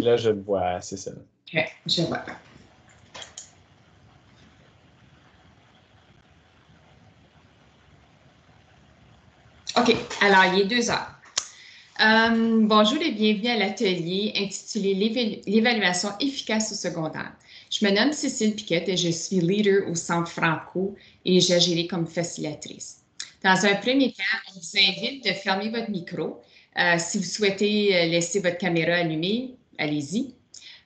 Là, je le vois, c'est ça. OK, je vois. OK, alors il est 2 heures. Bonjour et bienvenue à l'atelier intitulé L'évaluation efficace au secondaire. Je me nomme Cécile Piquette et je suis leader au Centre Franco et j'agirai comme facilitatrice. Dans un premier temps, on vous invite de fermer votre micro. Si vous souhaitez laisser votre caméra allumée, allez-y.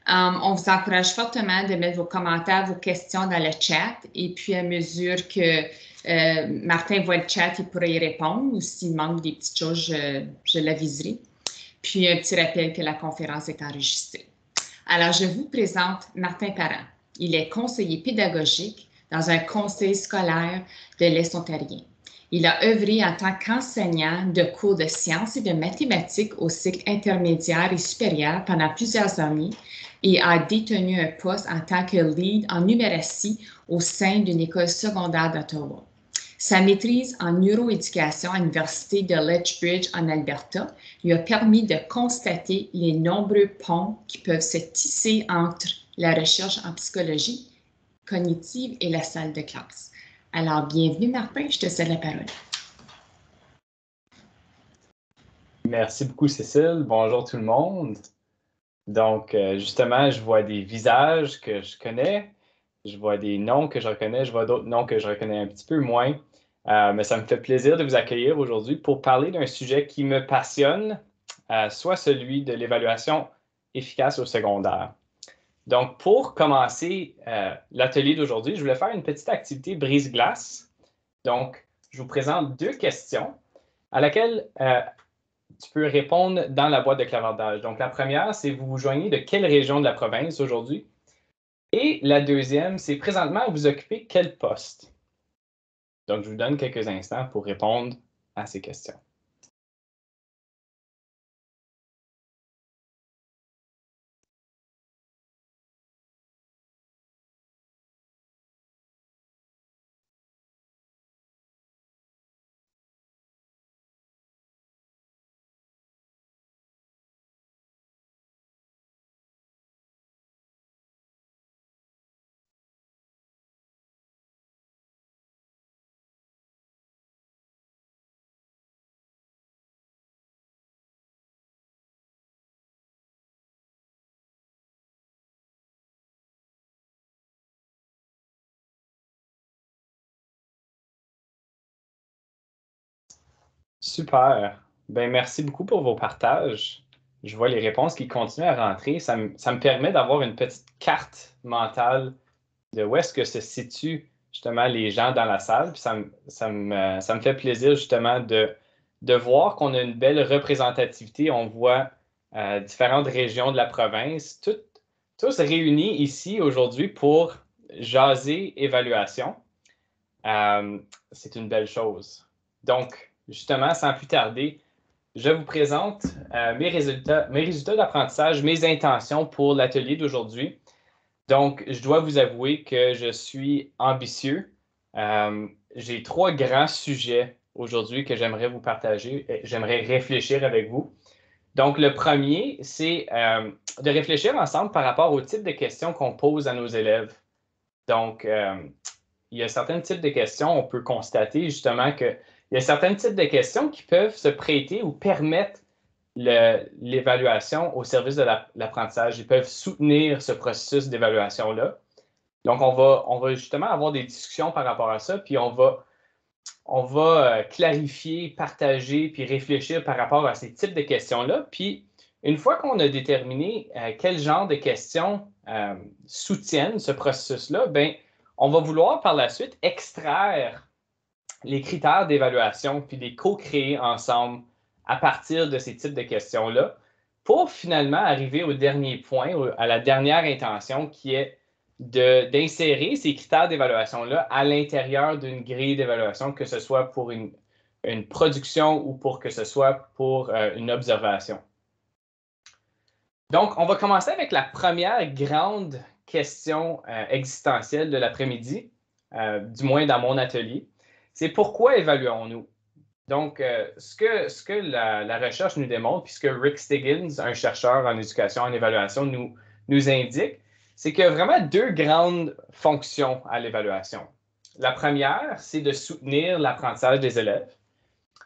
On vous encourage fortement de mettre vos commentaires, vos questions dans le chat et puis à mesure que Martin voit le chat, il pourra y répondre ou s'il manque des petites choses, je l'aviserai. Puis un petit rappel que la conférence est enregistrée. Alors, je vous présente Martin Parent. Il est conseiller pédagogique dans un conseil scolaire de l'Est ontarien. Il a œuvré en tant qu'enseignant de cours de sciences et de mathématiques au cycle intermédiaire et supérieur pendant plusieurs années et a détenu un poste en tant que lead en numératie au sein d'une école secondaire d'Ottawa. Sa maîtrise en neuroéducation à l'Université de Lethbridge en Alberta lui a permis de constater les nombreux ponts qui peuvent se tisser entre la recherche en psychologie cognitive et la salle de classe. Alors, bienvenue Martin, je te cède la parole. Merci beaucoup, Cécile. Bonjour tout le monde. Donc, justement, je vois des visages que je connais, je vois des noms que je reconnais, je vois d'autres noms que je reconnais un petit peu moins. Mais ça me fait plaisir de vous accueillir aujourd'hui pour parler d'un sujet qui me passionne, soit celui de l'évaluation efficace au secondaire. Donc, pour commencer l'atelier d'aujourd'hui, je voulais faire une petite activité brise-glace. Donc, je vous présente 2 questions à laquelle tu peux répondre dans la boîte de clavardage. Donc, la première, c'est vous vous joignez de quelle région de la province aujourd'hui? Et la deuxième, c'est présentement, vous occupez quel poste? Donc, je vous donne quelques instants pour répondre à ces questions. Super. Ben, merci beaucoup pour vos partages. Je vois les réponses qui continuent à rentrer. Ça me permet d'avoir une petite carte mentale de où est-ce que se situent justement les gens dans la salle. Puis ça me fait plaisir justement de voir qu'on a une belle représentativité. On voit différentes régions de la province, tous réunis ici aujourd'hui pour jaser évaluation. C'est une belle chose. Donc, justement, sans plus tarder, je vous présente mes résultats d'apprentissage, mes intentions pour l'atelier d'aujourd'hui. Donc, je dois vous avouer que je suis ambitieux. J'ai 3 grands sujets aujourd'hui que j'aimerais vous partager, j'aimerais réfléchir avec vous. Donc, le premier, c'est de réfléchir ensemble par rapport au type de questions qu'on pose à nos élèves. Donc, il y a certains types de questions, on peut constater justement qu'il y a certains types de questions qui peuvent se prêter ou permettre l'évaluation au service de l'apprentissage. Ils peuvent soutenir ce processus d'évaluation-là. Donc, on va justement avoir des discussions par rapport à ça, puis on va clarifier, partager, puis réfléchir par rapport à ces types de questions-là. Puis, une fois qu'on a déterminé quel genre de questions soutiennent ce processus-là, ben, on va vouloir par la suite extraire les critères d'évaluation puis les co-créer ensemble à partir de ces types de questions-là pour finalement arriver au dernier point, à la dernière intention qui est d'insérer ces critères d'évaluation-là à l'intérieur d'une grille d'évaluation, que ce soit pour une production ou pour que ce soit pour une observation. Donc, on va commencer avec la première grande question existentielle de l'après-midi, du moins dans mon atelier. C'est pourquoi évaluons-nous? Donc, ce que la recherche nous démontre, puis ce que Rick Stiggins, un chercheur en éducation, en évaluation, nous indique, c'est qu'il y a vraiment deux grandes fonctions à l'évaluation. La première, c'est de soutenir l'apprentissage des élèves.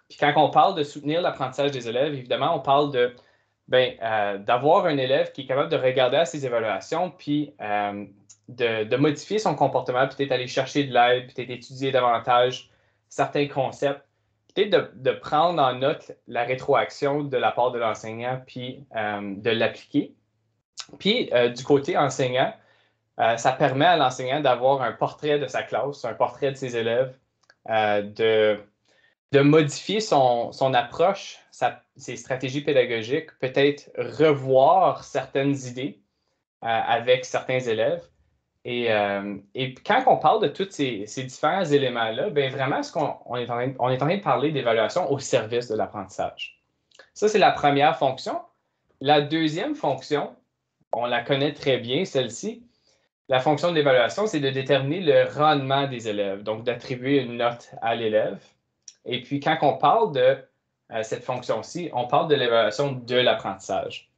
Puis quand on parle de soutenir l'apprentissage des élèves, évidemment, on parle d'avoir un élève qui est capable de regarder à ses évaluations, puis de modifier son comportement, peut-être aller chercher de l'aide, peut-être étudier davantage certains concepts, peut-être de prendre en note la rétroaction de la part de l'enseignant, puis de l'appliquer. Puis du côté enseignant, ça permet à l'enseignant d'avoir un portrait de sa classe, un portrait de ses élèves, de modifier son approche, ses stratégies pédagogiques, peut-être revoir certaines idées avec certains élèves. Et quand on parle de tous ces différents éléments-là, bien vraiment, on est en train de parler d'évaluation au service de l'apprentissage. Ça, c'est la première fonction. La deuxième fonction, on la connaît très bien, celle-ci. La fonction de l'évaluation, c'est de déterminer le rendement des élèves, donc d'attribuer une note à l'élève. Et puis, quand on parle de cette fonction-ci, on parle de l'évaluation de l'apprentissage.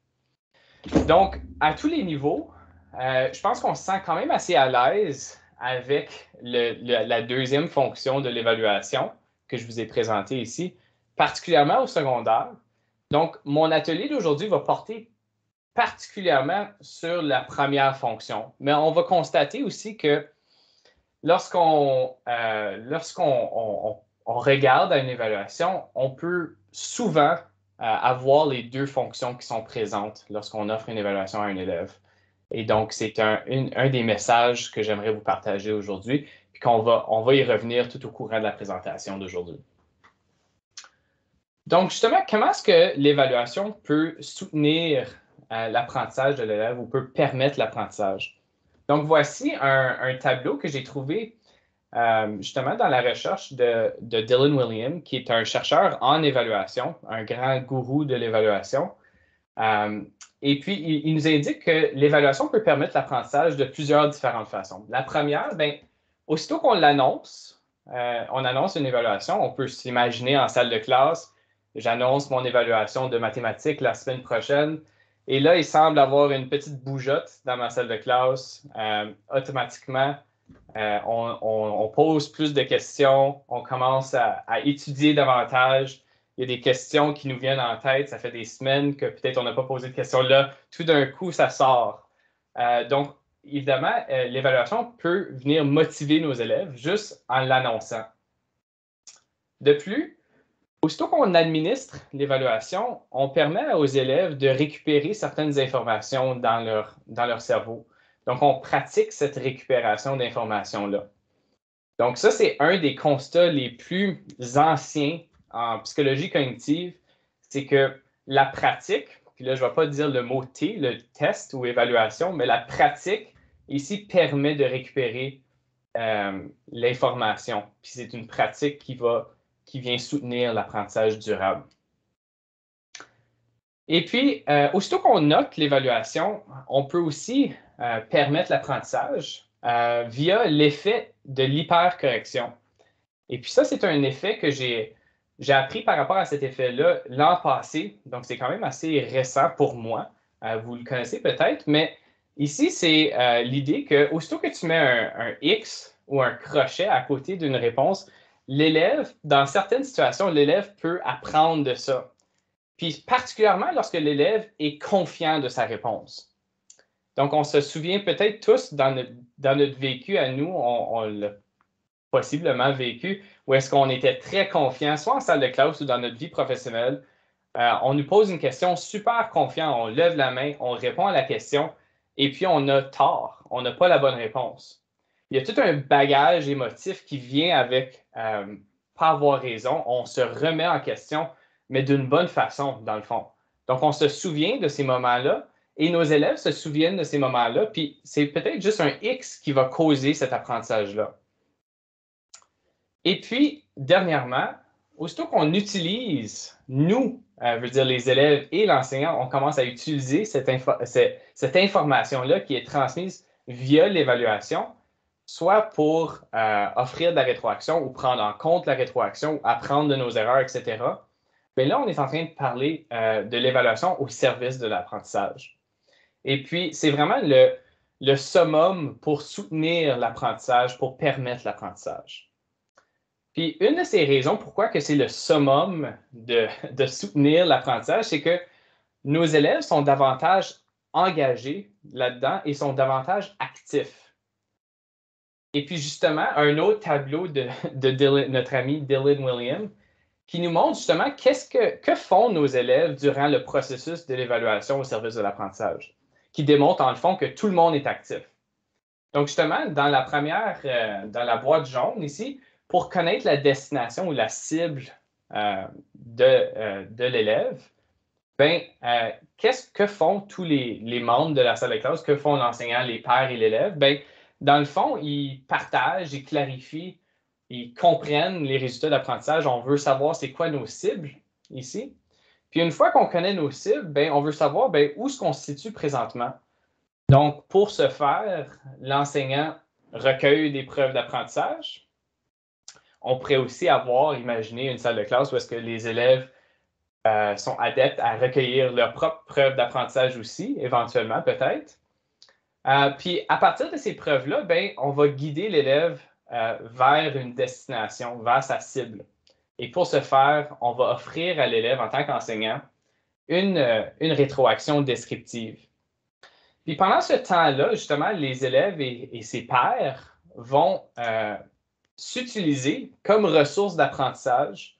Donc, à tous les niveaux, je pense qu'on se sent quand même assez à l'aise avec la deuxième fonction de l'évaluation que je vous ai présentée ici, particulièrement au secondaire. Donc, mon atelier d'aujourd'hui va porter particulièrement sur la première fonction, mais on va constater aussi que lorsqu'on regarde à une évaluation, on peut souvent avoir les deux fonctions qui sont présentes lorsqu'on offre une évaluation à un élève. Et donc, c'est un des messages que j'aimerais vous partager aujourd'hui, puis on va y revenir tout au courant de la présentation d'aujourd'hui. Donc, justement, comment est-ce que l'évaluation peut soutenir l'apprentissage de l'élève ou peut permettre l'apprentissage? Donc, voici un tableau que j'ai trouvé justement dans la recherche de Dylan Wiliam, qui est un chercheur en évaluation, un grand gourou de l'évaluation. Et puis, il nous indique que l'évaluation peut permettre l'apprentissage de plusieurs différentes façons. La première, bien, aussitôt qu'on l'annonce, on annonce une évaluation, on peut s'imaginer en salle de classe, j'annonce mon évaluation de mathématiques la semaine prochaine, et là, il semble avoir une petite bougeotte dans ma salle de classe. Automatiquement, on pose plus de questions, on commence à étudier davantage. Il y a des questions qui nous viennent en tête. Ça fait des semaines que peut-être on n'a pas posé de questions là. Tout d'un coup, ça sort. Donc, évidemment, l'évaluation peut venir motiver nos élèves juste en l'annonçant. De plus, aussitôt qu'on administre l'évaluation, on permet aux élèves de récupérer certaines informations dans leur cerveau. Donc, on pratique cette récupération d'informations-là. Donc, ça, c'est un des constats les plus anciens en psychologie cognitive, c'est que la pratique, puis là, je ne vais pas dire le mot T, le test ou évaluation, mais la pratique, ici, permet de récupérer l'information. Puis c'est une pratique qui vient soutenir l'apprentissage durable. Et puis, aussitôt qu'on note l'évaluation, on peut aussi permettre l'apprentissage via l'effet de l'hypercorrection. Et puis ça, c'est un effet que j'ai appris par rapport à cet effet-là l'an passé. Donc, c'est quand même assez récent pour moi. Vous le connaissez peut-être, mais ici, c'est l'idée que aussitôt que tu mets un X ou un crochet à côté d'une réponse, l'élève, dans certaines situations, l'élève peut apprendre de ça. Puis particulièrement lorsque l'élève est confiant de sa réponse. Donc, on se souvient peut-être tous dans notre vécu à nous, on l'a possiblement vécu, où est-ce qu'on était très confiant, soit en salle de classe ou dans notre vie professionnelle. On nous pose une question super confiant, on lève la main, on répond à la question, et puis on a tort, on n'a pas la bonne réponse. Il y a tout un bagage émotif qui vient avec pas avoir raison, on se remet en question, mais d'une bonne façon, dans le fond. Donc, on se souvient de ces moments-là, et nos élèves se souviennent de ces moments-là, puis c'est peut-être juste un X qui va causer cet apprentissage-là. Et puis, dernièrement, aussitôt qu'on utilise, nous, veut dire les élèves et l'enseignant, on commence à utiliser cette information-là qui est transmise via l'évaluation, soit pour offrir de la rétroaction ou prendre en compte la rétroaction ou apprendre de nos erreurs, etc. Bien là, on est en train de parler de l'évaluation au service de l'apprentissage. Et puis, c'est vraiment le summum pour soutenir l'apprentissage, pour permettre l'apprentissage. Puis, une de ces raisons pourquoi que c'est le summum de soutenir l'apprentissage, c'est que nos élèves sont davantage engagés là-dedans et sont davantage actifs. Et puis, justement, un autre tableau de notre ami Dylan Williams qui nous montre justement que font nos élèves durant le processus de l'évaluation au service de l'apprentissage, qui démontre en le fond que tout le monde est actif. Donc, justement, dans la boîte jaune ici, pour connaître la destination ou la cible de l'élève, ben, que font tous les membres de la salle de classe? Que font l'enseignant, les pairs et l'élève? Ben, dans le fond, ils partagent, ils clarifient, ils comprennent les résultats d'apprentissage. On veut savoir c'est quoi nos cibles ici. Puis une fois qu'on connaît nos cibles, ben, on veut savoir ben, où est-ce qu'on se situe présentement. Donc, pour ce faire, l'enseignant recueille des preuves d'apprentissage. On pourrait aussi imaginer une salle de classe où est-ce que les élèves sont adeptes à recueillir leurs propres preuves d'apprentissage aussi, éventuellement peut-être. Puis à partir de ces preuves-là, ben, on va guider l'élève vers une destination, vers sa cible. Et pour ce faire, on va offrir à l'élève en tant qu'enseignant une rétroaction descriptive. Puis pendant ce temps-là, justement, les élèves et ses pairs vont s'utiliser comme ressources d'apprentissage,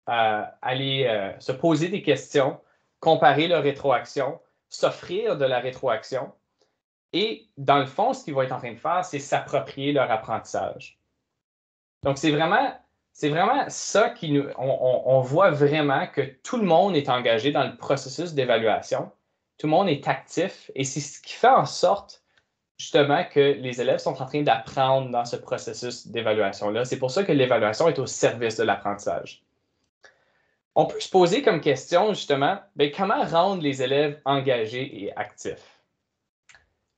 aller se poser des questions, comparer leur rétroaction, s'offrir de la rétroaction. Et dans le fond, ce qu'ils vont être en train de faire, c'est s'approprier leur apprentissage. Donc, c'est vraiment ça on voit vraiment que tout le monde est engagé dans le processus d'évaluation. Tout le monde est actif et c'est ce qui fait en sorte justement que les élèves sont en train d'apprendre dans ce processus d'évaluation-là. C'est pour ça que l'évaluation est au service de l'apprentissage. On peut se poser comme question justement, bien, comment rendre les élèves engagés et actifs?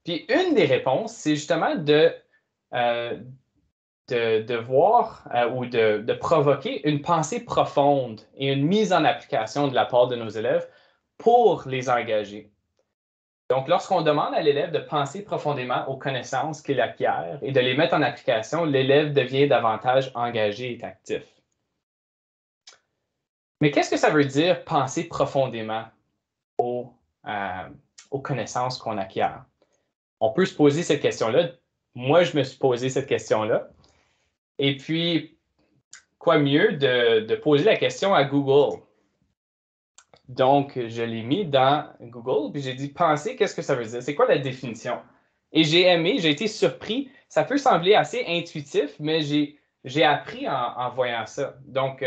Puis une des réponses, c'est justement de voir ou de provoquer une pensée profonde et une mise en application de la part de nos élèves pour les engager. Donc, lorsqu'on demande à l'élève de penser profondément aux connaissances qu'il acquiert et de les mettre en application, l'élève devient davantage engagé et actif. Mais qu'est-ce que ça veut dire penser profondément aux connaissances qu'on acquiert? On peut se poser cette question-là. Moi, je me suis posé cette question-là. Et puis, quoi mieux de poser la question à Google? Donc, je l'ai mis dans Google, puis j'ai dit, penser, qu'est-ce que ça veut dire? C'est quoi la définition? Et j'ai aimé, j'ai été surpris. Ça peut sembler assez intuitif, mais j'ai appris en voyant ça. Donc,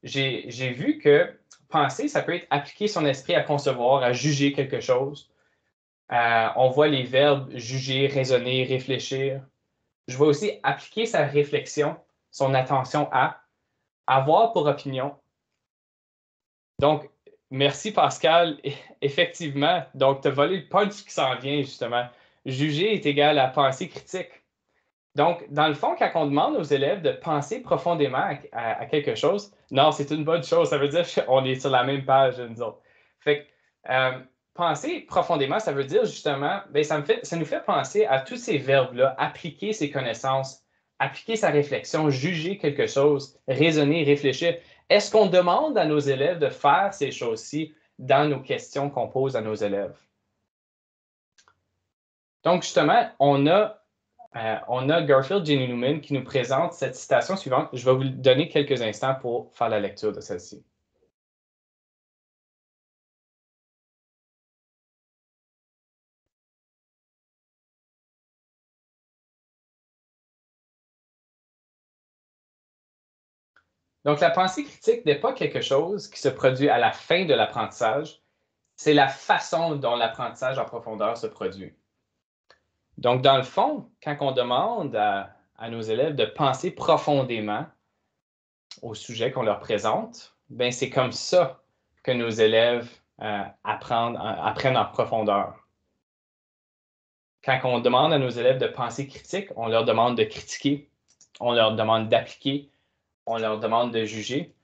j'ai vu que penser, ça peut être appliquer son esprit à concevoir, à juger quelque chose. On voit les verbes juger, raisonner, réfléchir. Je vois aussi appliquer sa réflexion, son attention à, avoir pour opinion. Donc, merci Pascal. Effectivement, donc tu as volé le punch qui s'en vient justement. Juger est égal à penser critique. Donc, dans le fond, quand on demande aux élèves de penser profondément à quelque chose, non, c'est une bonne chose. Ça veut dire qu'on est sur la même page, nous autres. Fait que, penser profondément, ça veut dire justement, bien, ça nous fait penser à tous ces verbes-là, appliquer ses connaissances, appliquer sa réflexion, juger quelque chose, raisonner, réfléchir. Est-ce qu'on demande à nos élèves de faire ces choses-ci dans nos questions qu'on pose à nos élèves? Donc, justement, on a Garfield Jenny Newman qui nous présente cette citation suivante. Je vais vous donner quelques instants pour faire la lecture de celle-ci. Donc, la pensée critique n'est pas quelque chose qui se produit à la fin de l'apprentissage, c'est la façon dont l'apprentissage en profondeur se produit. Donc, dans le fond, quand on demande à nos élèves de penser profondément au sujet qu'on leur présente, ben c'est comme ça que nos élèves apprennent en profondeur. quand on demande à nos élèves de penser critique, on leur demande de critiquer, on leur demande d'appliquer, on leur demande de juger.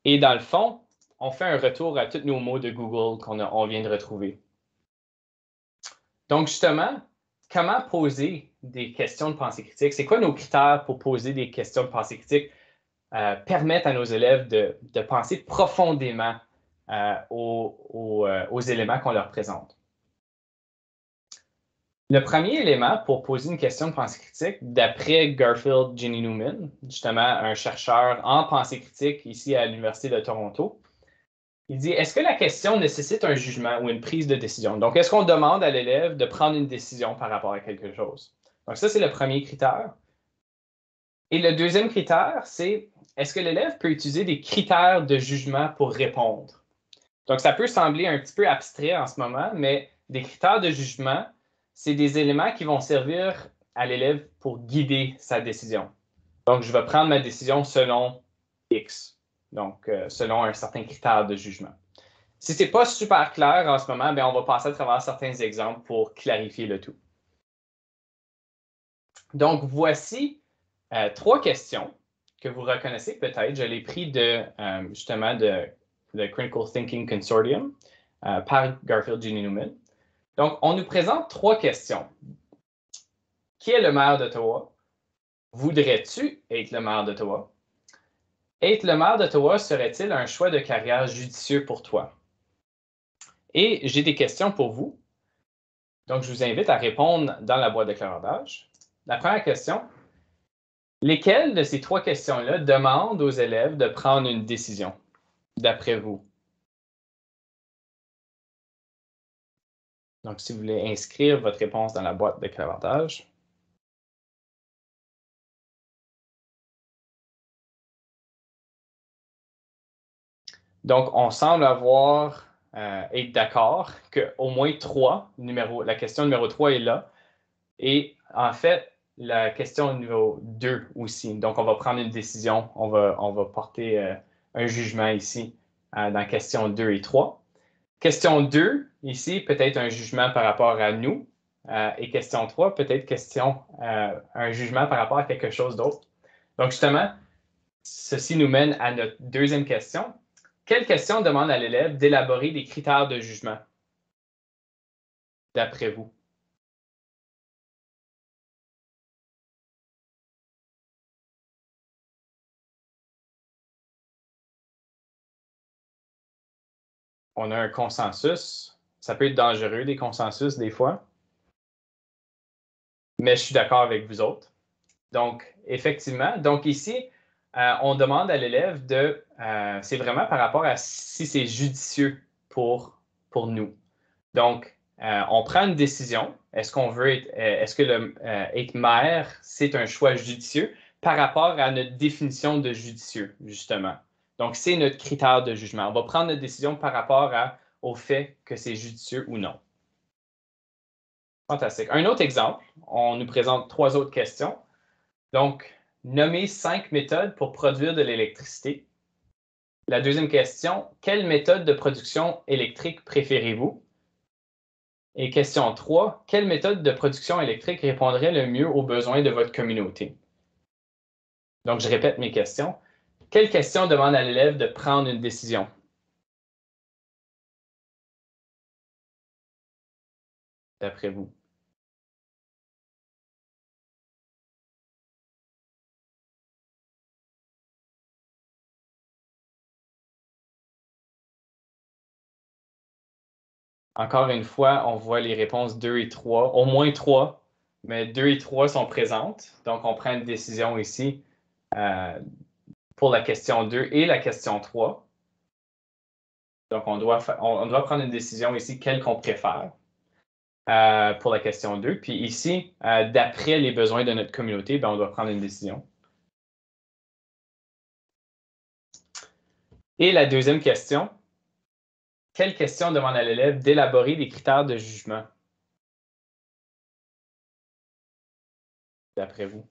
Et dans le fond, on fait un retour à tous nos mots de Google qu'on vient de retrouver. Donc, justement, comment poser des questions de pensée critique? C'est quoi nos critères pour poser des questions de pensée critique? Permettre à nos élèves de penser profondément aux éléments qu'on leur présente. Le premier élément pour poser une question de pensée critique, d'après Garfield Ginny Newman, justement un chercheur en pensée critique ici à l'Université de Toronto, il dit, est-ce que la question nécessite un jugement ou une prise de décision? Donc, est-ce qu'on demande à l'élève de prendre une décision par rapport à quelque chose? Donc, ça, c'est le premier critère. Et le deuxième critère, c'est est-ce que l'élève peut utiliser des critères de jugement pour répondre? Donc, ça peut sembler un petit peu abstrait en ce moment, mais des critères de jugement, c'est des éléments qui vont servir à l'élève pour guider sa décision. Donc, je vais prendre ma décision selon X, donc selon un certain critère de jugement. Si ce n'est pas super clair en ce moment, bien, on va passer à travers certains exemples pour clarifier le tout. Donc, voici 3 questions que vous reconnaissez peut-être. Je l'ai pris justement de Critical Thinking Consortium par Garfield Ginny Newman. Donc, on nous présente 3 questions. Qui est le maire d'Ottawa? Voudrais-tu être le maire d'Ottawa? Être le maire d'Ottawa serait-il un choix de carrière judicieux pour toi? Et j'ai des questions pour vous. Donc, je vous invite à répondre dans la boîte de clarification. La première question, lesquelles de ces 3 questions-là demandent aux élèves de prendre une décision, d'après vous? Donc, si vous voulez inscrire votre réponse dans la boîte de clarification. Donc, on semble être d'accord qu'au moins 3, la question numéro 3 est là. Et en fait, la question numéro 2 aussi. Donc, on va prendre une décision. On va porter un jugement ici dans question 2 et 3. Question 2, ici, peut-être un jugement par rapport à nous. Et question 3, peut-être un jugement par rapport à quelque chose d'autre. Donc, justement, ceci nous mène à notre deuxième question. Quelle question demande à l'élève d'élaborer des critères de jugement, d'après vous? On a un consensus. Ça peut être dangereux, des consensus, des fois. Mais je suis d'accord avec vous autres. Donc, effectivement, donc ici, on demande à l'élève c'est vraiment par rapport à si c'est judicieux pour nous. Donc, on prend une décision. Est-ce qu'on veut est-ce que être maire, c'est un choix judicieux par rapport à notre définition de judicieux, justement. Donc, c'est notre critère de jugement. On va prendre notre décision par rapport au fait que c'est judicieux ou non. Fantastique. Un autre exemple, on nous présente 3 autres questions. Donc, nommez 5 méthodes pour produire de l'électricité. La deuxième question, quelle méthode de production électrique préférez-vous? Et question 3, quelle méthode de production électrique répondrait le mieux aux besoins de votre communauté? Donc, je répète mes questions. Quelle question demande à l'élève de prendre une décision? D'après vous? Encore une fois, on voit les réponses 2 et 3, au moins 3, mais 2 et 3 sont présentes. Donc, on prend une décision ici pour la question 2 et la question 3. Donc, on doit prendre une décision ici, quelle qu'on préfère pour la question 2. Puis ici, d'après les besoins de notre communauté, bien, on doit prendre une décision. Et la deuxième question, quelle question demande à l'élève d'élaborer des critères de jugement, d'après vous?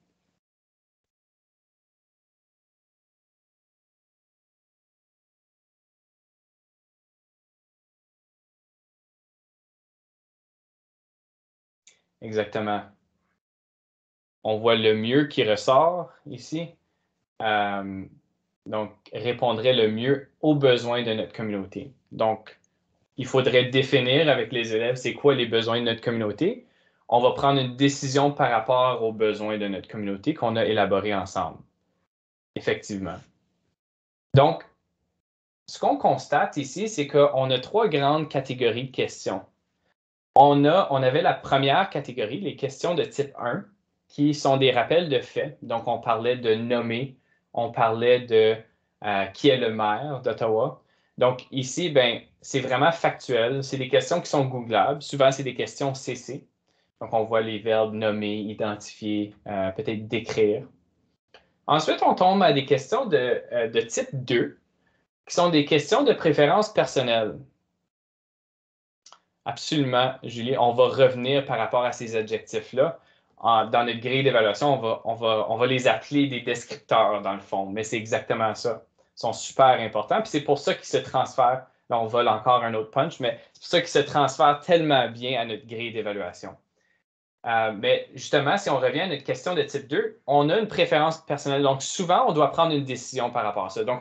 Exactement. On voit le mieux qui ressort ici. Donc, répondrait le mieux aux besoins de notre communauté. Donc, il faudrait définir avec les élèves c'est quoi les besoins de notre communauté. On va prendre une décision par rapport aux besoins de notre communauté qu'on a élaboré ensemble. Effectivement. Donc, ce qu'on constate ici, c'est qu'on a trois grandes catégories de questions. On avait la première catégorie, les questions de type 1, qui sont des rappels de faits. Donc, on parlait de nommer, on parlait de qui est le maire d'Ottawa. Donc, ici, ben, c'est vraiment factuel. C'est des questions qui sont googlables. Souvent, c'est des questions CC. Donc, on voit les verbes nommer, identifier, peut-être décrire. Ensuite, on tombe à des questions de type 2, qui sont des questions de préférence personnelle. Absolument, Julie. On va revenir par rapport à ces adjectifs-là. Dans notre grille d'évaluation, on va les appeler des descripteurs, dans le fond, mais c'est exactement ça. Ils sont super importants. Puis c'est pour ça qu'ils se transfèrent. Là, on vole encore un autre punch, mais c'est pour ça qu'ils se transfèrent tellement bien à notre grille d'évaluation. Mais justement, si on revient à notre question de type 2, on a une préférence personnelle. Donc, souvent, on doit prendre une décision par rapport à ça. Donc,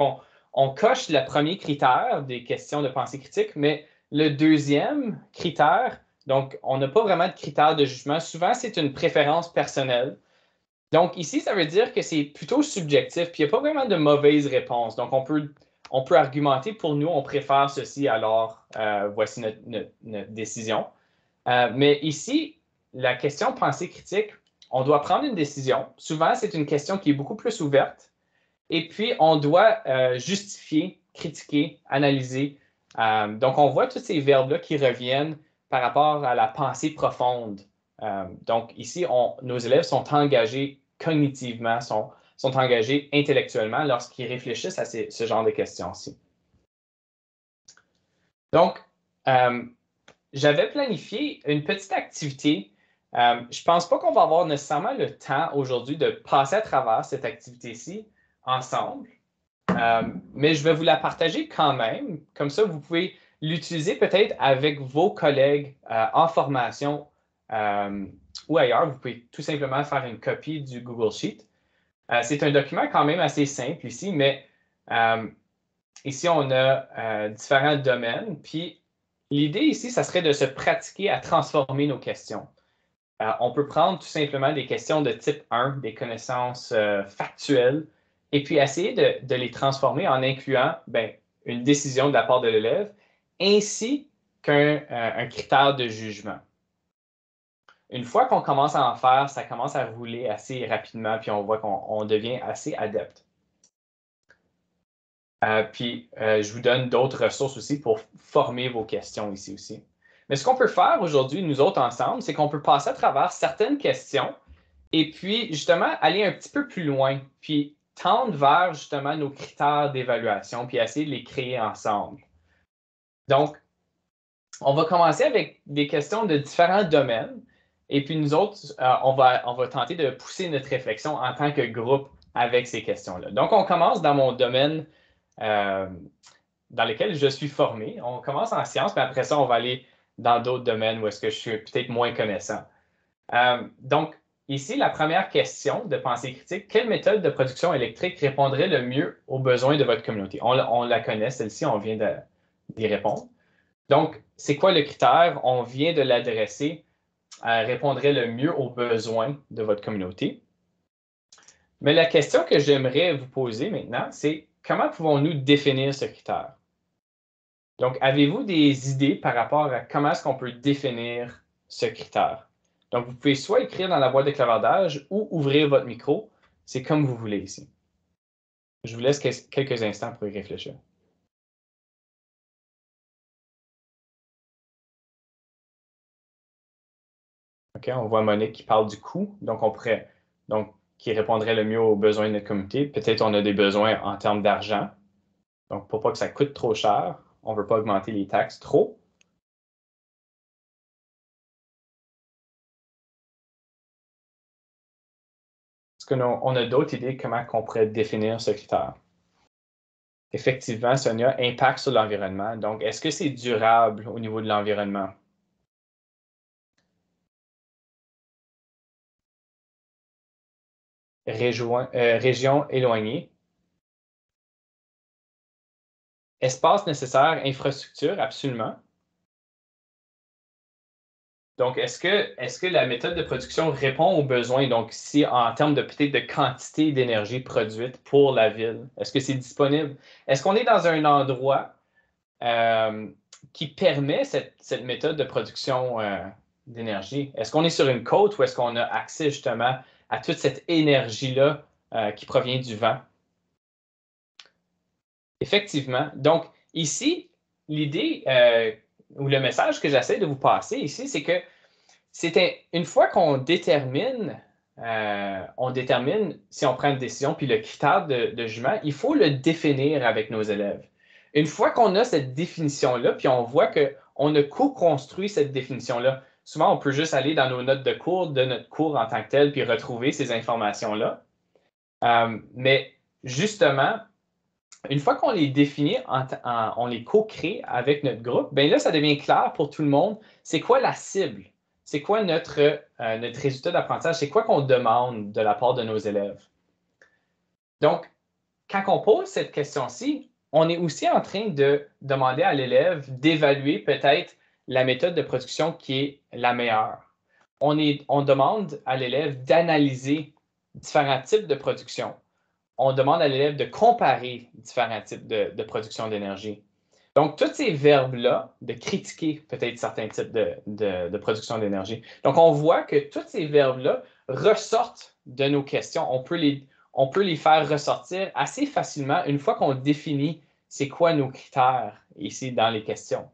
on coche le premier critère des questions de pensée critique, mais le deuxième critère, donc, on n'a pas vraiment de critère de jugement. Souvent, c'est une préférence personnelle. Donc, ici, ça veut dire que c'est plutôt subjectif, puis il n'y a pas vraiment de mauvaise réponse. Donc, on peut argumenter pour nous, on préfère ceci, alors voici notre décision. Mais ici, la question pensée critique, on doit prendre une décision. Souvent, c'est une question qui est beaucoup plus ouverte. Et puis, on doit justifier, critiquer, analyser. Donc, on voit tous ces verbes-là qui reviennent par rapport à la pensée profonde. Donc, ici, nos élèves sont engagés cognitivement, sont engagés intellectuellement lorsqu'ils réfléchissent à ce genre de questions-ci. Donc, j'avais planifié une petite activité. Je ne pense pas qu'on va avoir nécessairement le temps aujourd'hui de passer à travers cette activité-ci ensemble, mais je vais vous la partager quand même. Comme ça, vous pouvez l'utiliser peut-être avec vos collègues en formation ou ailleurs. Vous pouvez tout simplement faire une copie du Google Sheet. C'est un document quand même assez simple ici, mais ici, on a différents domaines. Puis, l'idée ici, ça serait de se pratiquer à transformer nos questions. On peut prendre tout simplement des questions de type 1, des connaissances factuelles, et puis essayer de les transformer en incluant une décision de la part de l'élève, ainsi qu'un critère de jugement. Une fois qu'on commence à en faire, ça commence à rouler assez rapidement, puis on voit qu'on devient assez adepte. Puis, je vous donne d'autres ressources aussi pour former vos questions ici aussi. Mais ce qu'on peut faire aujourd'hui, nous autres ensemble, c'est qu'on peut passer à travers certaines questions et puis, justement, aller un petit peu plus loin, puis tendre vers, justement, nos critères d'évaluation, puis essayer de les créer ensemble. Donc, on va commencer avec des questions de différents domaines. Et puis, nous autres, on va tenter de pousser notre réflexion en tant que groupe avec ces questions-là. Donc, on commence dans mon domaine dans lequel je suis formé. On commence en sciences, mais après ça, on va aller dans d'autres domaines où est-ce que je suis peut-être moins connaissant. Donc, ici, la première question de pensée critique, quelle méthode de production électrique répondrait le mieux aux besoins de votre communauté? On la connaît, celle-ci, on vient d'y répondre. Donc, c'est quoi le critère? On vient de l'adresser, répondrait le mieux aux besoins de votre communauté. Mais la question que j'aimerais vous poser maintenant, c'est comment pouvons-nous définir ce critère? Donc, avez-vous des idées par rapport à comment est-ce qu'on peut définir ce critère? Donc, vous pouvez soit écrire dans la boîte de clavardage ou ouvrir votre micro. C'est comme vous voulez ici. Je vous laisse quelques instants pour y réfléchir. OK, on voit Monique qui parle du coût. Donc, qui répondrait le mieux aux besoins de notre communauté. Peut-être on a des besoins en termes d'argent. Donc, pour pas que ça coûte trop cher, on ne veut pas augmenter les taxes trop. Est-ce qu'on a d'autres idées de comment on pourrait définir ce critère? Effectivement, Sonia, impact sur l'environnement. Donc, est-ce que c'est durable au niveau de l'environnement? région éloignée. Espace nécessaire, infrastructure, absolument. Donc, est-ce que la méthode de production répond aux besoins? Donc, si en termes de peut-être de quantité d'énergie produite pour la ville, est-ce que c'est disponible? Est-ce qu'on est dans un endroit qui permet cette méthode de production d'énergie? Est-ce qu'on est sur une côte ou est-ce qu'on a accès justement à toute cette énergie-là qui provient du vent? Effectivement. Donc, ici, l'idée ou le message que j'essaie de vous passer ici, c'est que une fois qu'on détermine, on détermine si on prend une décision, puis le critère de jugement, il faut le définir avec nos élèves. Une fois qu'on a cette définition-là, puis on voit qu'on a co-construit cette définition-là, souvent on peut juste aller dans nos notes de cours, de notre cours en tant que tel, puis retrouver ces informations-là. Mais justement, une fois qu'on les définit, on les co-crée avec notre groupe, bien là, ça devient clair pour tout le monde. C'est quoi la cible? C'est quoi notre résultat d'apprentissage? C'est quoi qu'on demande de la part de nos élèves? Donc, quand on pose cette question-ci, on est aussi en train de demander à l'élève d'évaluer peut-être la méthode de production qui est la meilleure. On demande à l'élève d'analyser différents types de production. On demande à l'élève de comparer différents types de production d'énergie. Donc, tous ces verbes-là, de critiquer peut-être certains types de production d'énergie. Donc, on voit que tous ces verbes-là ressortent de nos questions. On peut les faire ressortir assez facilement une fois qu'on définit c'est quoi nos critères ici dans les questions.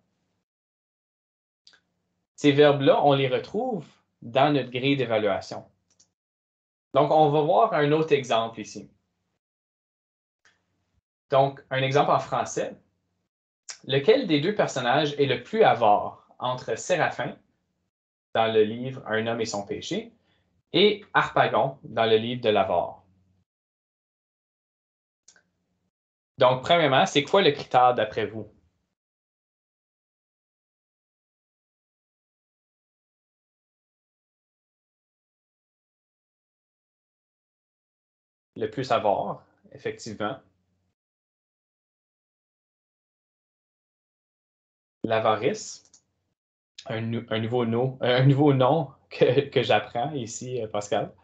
Ces verbes-là, on les retrouve dans notre grille d'évaluation. Donc, on va voir un autre exemple ici. Donc, un exemple en français. Lequel des deux personnages est le plus avare entre Séraphin, dans le livre Un homme et son péché, et Harpagon, dans le livre de l'avare? Donc, premièrement, c'est quoi le critère d'après vous? Le plus avare, effectivement. L'avarice, un nouveau nom que j'apprends ici, Pascal.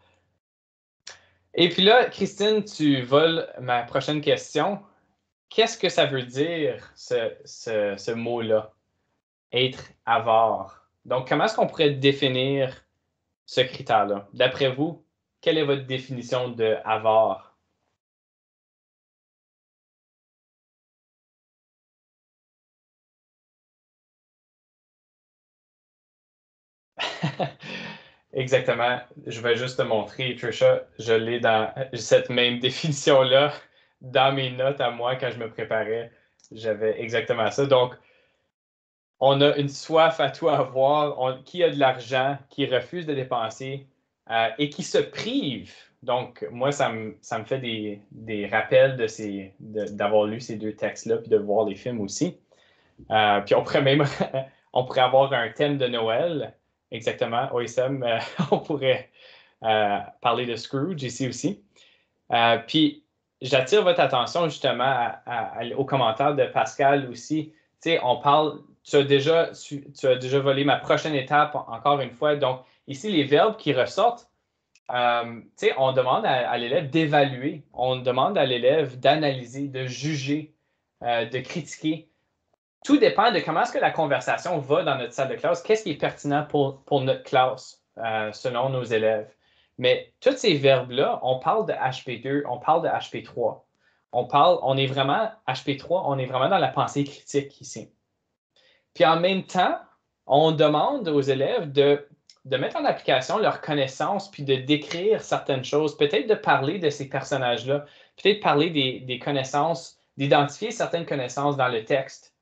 Et puis là, Christine, tu voles ma prochaine question. Qu'est-ce que ça veut dire, ce mot-là? Être avare. Donc, comment est-ce qu'on pourrait définir ce critère-là? D'après vous, quelle est votre définition de avare? Exactement. Je vais juste te montrer, Trisha, je l'ai dans cette même définition-là dans mes notes à moi quand je me préparais. J'avais exactement ça. Donc, on a une soif à tout avoir, qui a de l'argent, qui refuse de dépenser et qui se prive. Donc, moi, ça me fait des rappels d'avoir lu ces deux textes-là puis de voir les films aussi. Puis on pourrait même on pourrait avoir un thème de Noël. Exactement. OSM, on pourrait parler de Scrooge ici aussi. Puis j'attire votre attention justement aux commentaires de Pascal aussi. Tu sais, on parle, tu as déjà volé ma prochaine étape encore une fois. Donc, ici, les verbes qui ressortent, tu sais, on demande à l'élève d'évaluer, on demande à l'élève d'analyser, de juger, de critiquer. Tout dépend de comment est-ce que la conversation va dans notre salle de classe, qu'est-ce qui est pertinent pour notre classe, selon nos élèves. Mais tous ces verbes-là, on parle de HP2, on parle de HP3. On est vraiment, HP3, on est vraiment dans la pensée critique ici. Puis en même temps, on demande aux élèves de mettre en application leurs connaissances, puis de décrire certaines choses, peut-être de parler de ces personnages-là, peut-être parler des connaissances, d'identifier certaines connaissances dans le texte,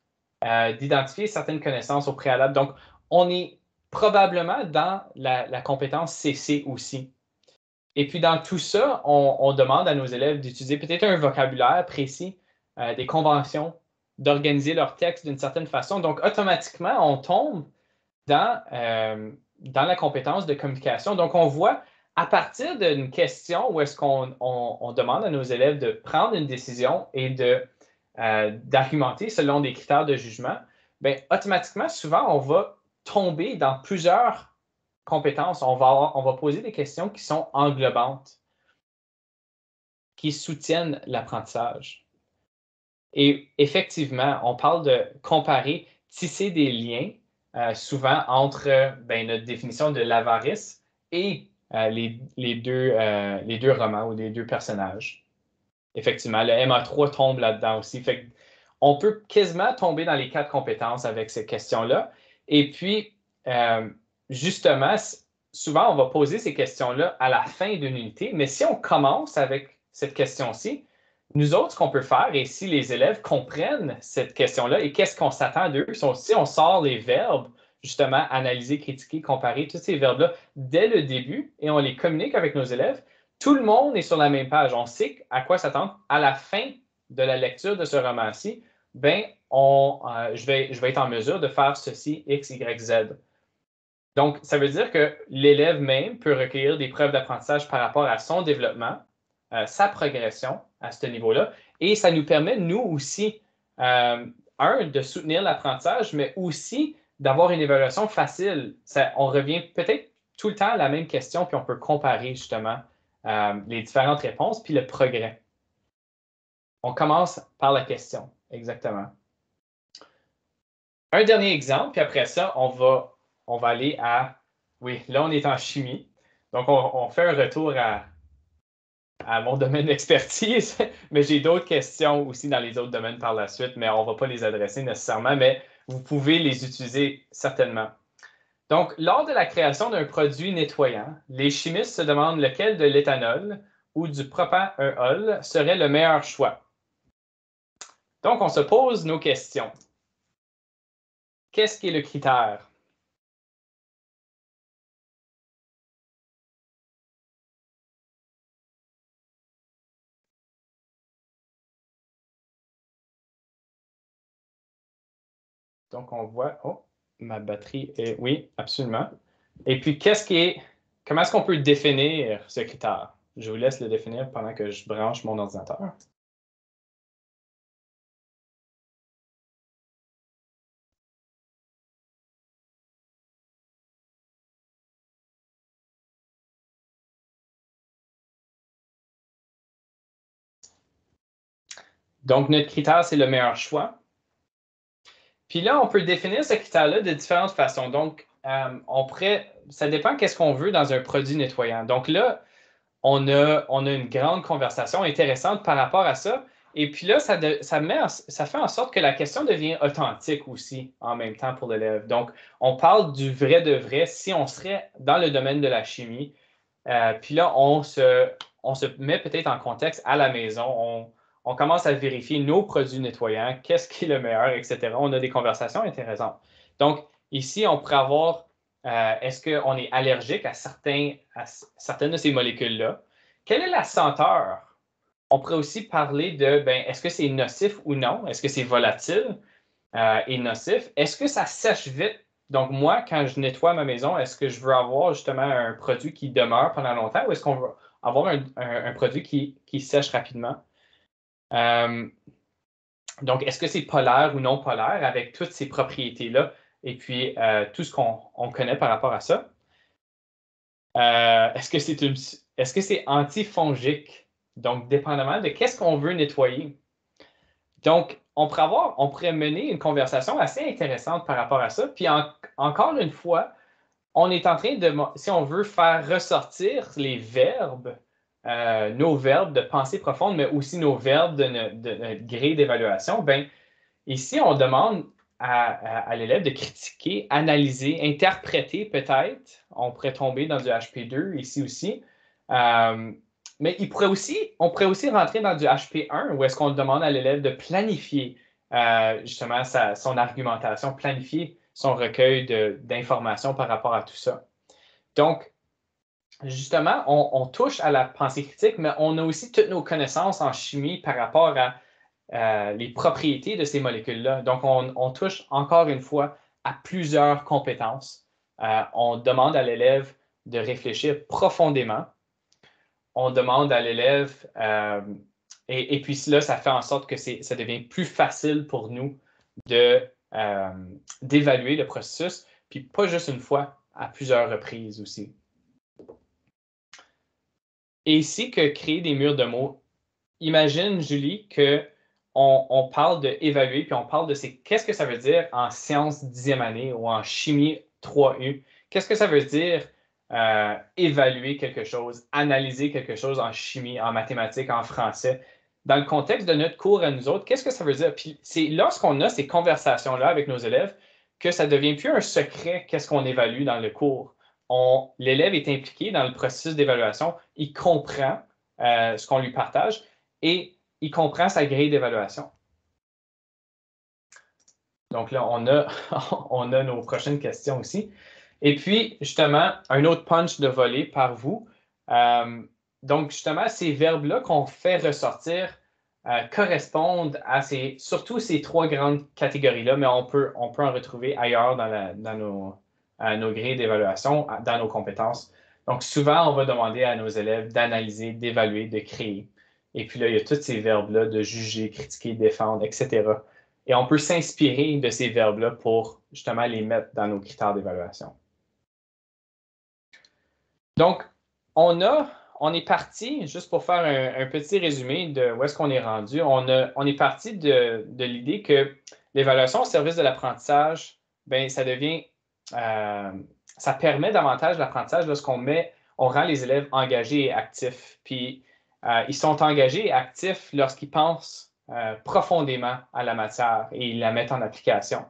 d'identifier certaines connaissances au préalable. Donc, on est probablement dans la compétence CC aussi. Et puis, dans tout ça, on demande à nos élèves d'utiliser peut-être un vocabulaire précis, des conventions, d'organiser leur texte d'une certaine façon. Donc, automatiquement, on tombe dans la compétence de communication. Donc, on voit à partir d'une question où est-ce qu'on demande à nos élèves de prendre une décision et d'argumenter selon des critères de jugement, bien, automatiquement, souvent, on va tomber dans plusieurs compétences. On va poser des questions qui sont englobantes, qui soutiennent l'apprentissage. Et effectivement, on parle de comparer, tisser des liens, souvent entre notre définition de l'avarice et les deux romans ou les deux personnages. Effectivement, le MA3 tombe là-dedans aussi. Fait on peut quasiment tomber dans les 4 compétences avec ces questions-là. Et puis, justement, souvent, on va poser ces questions-là à la fin d'une unité, mais si on commence avec cette question-ci, nous autres, ce qu'on peut faire, et si les élèves comprennent cette question-là et qu'est-ce qu'on s'attend d'eux, si on sort les verbes, justement, analyser, critiquer, comparer, tous ces verbes-là dès le début et on les communique avec nos élèves, tout le monde est sur la même page. On sait à quoi s'attendre. À la fin de la lecture de ce roman-ci, je vais être en mesure de faire ceci, X, Y, Z. Donc, ça veut dire que l'élève même peut recueillir des preuves d'apprentissage par rapport à son développement, sa progression à ce niveau-là. Et ça nous permet, nous aussi, de soutenir l'apprentissage, mais aussi d'avoir une évaluation facile. On revient peut-être tout le temps à la même question, puis on peut comparer justement les différentes réponses, puis le progrès. On commence par la question, exactement. Un dernier exemple, puis après ça, on va aller à... Oui, là, on est en chimie. Donc, on fait un retour à mon domaine d'expertise, mais j'ai d'autres questions aussi dans les autres domaines par la suite, mais on ne va pas les adresser nécessairement, mais vous pouvez les utiliser certainement. Donc, lors de la création d'un produit nettoyant, les chimistes se demandent lequel de l'éthanol ou du propanéol serait le meilleur choix. Donc, on se pose nos questions. Qu'est-ce qui est le critère? Donc, on voit, oh, ma batterie est, oui, absolument. Et puis, comment est-ce qu'on peut définir ce critère? Je vous laisse le définir pendant que je branche mon ordinateur. Donc, notre critère, c'est le meilleur choix. Puis là, on peut définir ce critère-là de différentes façons. Donc, ça dépend qu'est-ce qu'on veut dans un produit nettoyant. Donc là, on a une grande conversation intéressante par rapport à ça. Et puis là, ça fait en sorte que la question devient authentique aussi en même temps pour l'élève. Donc, on parle du vrai de vrai si on serait dans le domaine de la chimie. Puis là, on se met peut-être en contexte à la maison. On commence à vérifier nos produits nettoyants, qu'est-ce qui est le meilleur, etc. On a des conversations intéressantes. Donc, ici, on pourrait avoir est-ce qu'on est allergique à certaines de ces molécules-là? Quelle est la senteur? On pourrait aussi parler de, est-ce que c'est nocif ou non? Est-ce que c'est volatile et nocif? Est-ce que ça sèche vite? Donc, moi, quand je nettoie ma maison, est-ce que je veux avoir justement un produit qui demeure pendant longtemps ou est-ce qu'on veut avoir un produit qui sèche rapidement? Donc, est-ce que c'est polaire ou non polaire avec toutes ces propriétés-là et puis tout ce qu'on connaît par rapport à ça? Est-ce que c'est antifongique? Donc, dépendamment de qu'est-ce qu'on veut nettoyer. Donc, on pourrait mener une conversation assez intéressante par rapport à ça. Puis, encore une fois, on est en train de, si on veut faire ressortir les verbes, nos verbes de pensée profonde, mais aussi nos verbes de notre grille d'évaluation, ici, on demande à l'élève de critiquer, analyser, interpréter peut-être. On pourrait tomber dans du HP2 ici aussi. Mais on pourrait aussi rentrer dans du HP1 où est-ce qu'on demande à l'élève de planifier justement son argumentation, planifier son recueil d'informations par rapport à tout ça. Donc, justement, on touche à la pensée critique, mais on a aussi toutes nos connaissances en chimie par rapport à les propriétés de ces molécules-là. Donc, on touche encore une fois à plusieurs compétences. On demande à l'élève de réfléchir profondément. On demande à l'élève, et puis là, ça fait en sorte que ça devient plus facile pour nous d'évaluer le processus, puis pas juste une fois, à plusieurs reprises aussi. Et ici, que créer des murs de mots, imagine, Julie, qu'on parle d'évaluer, puis on parle de qu'est-ce que ça veut dire en sciences 10e année ou en chimie 3U. Qu'est-ce que ça veut dire évaluer quelque chose, analyser quelque chose en chimie, en mathématiques, en français. Dans le contexte de notre cours à nous autres, qu'est-ce que ça veut dire? Puis c'est lorsqu'on a ces conversations-là avec nos élèves que ça ne devient plus un secret qu'est-ce qu'on évalue dans le cours. L'élève est impliqué dans le processus d'évaluation, il comprend ce qu'on lui partage et il comprend sa grille d'évaluation. Donc là, on a nos prochaines questions aussi. Et puis, justement, un autre punch de volée par vous. Donc, justement, ces verbes-là qu'on fait ressortir correspondent à surtout ces trois grandes catégories-là, mais on peut en retrouver ailleurs dans nos grilles d'évaluation, dans nos compétences. Donc, souvent, on va demander à nos élèves d'analyser, d'évaluer, de créer. Et puis là, il y a tous ces verbes-là de juger, critiquer, défendre, etc. Et on peut s'inspirer de ces verbes-là pour justement les mettre dans nos critères d'évaluation. Donc, on est parti, juste pour faire un petit résumé de où est-ce qu'on est rendu, on est parti de l'idée que l'évaluation au service de l'apprentissage, ben, ça permet davantage l'apprentissage lorsqu'on rend les élèves engagés et actifs. Puis, ils sont engagés et actifs lorsqu'ils pensent profondément à la matière et ils la mettent en application.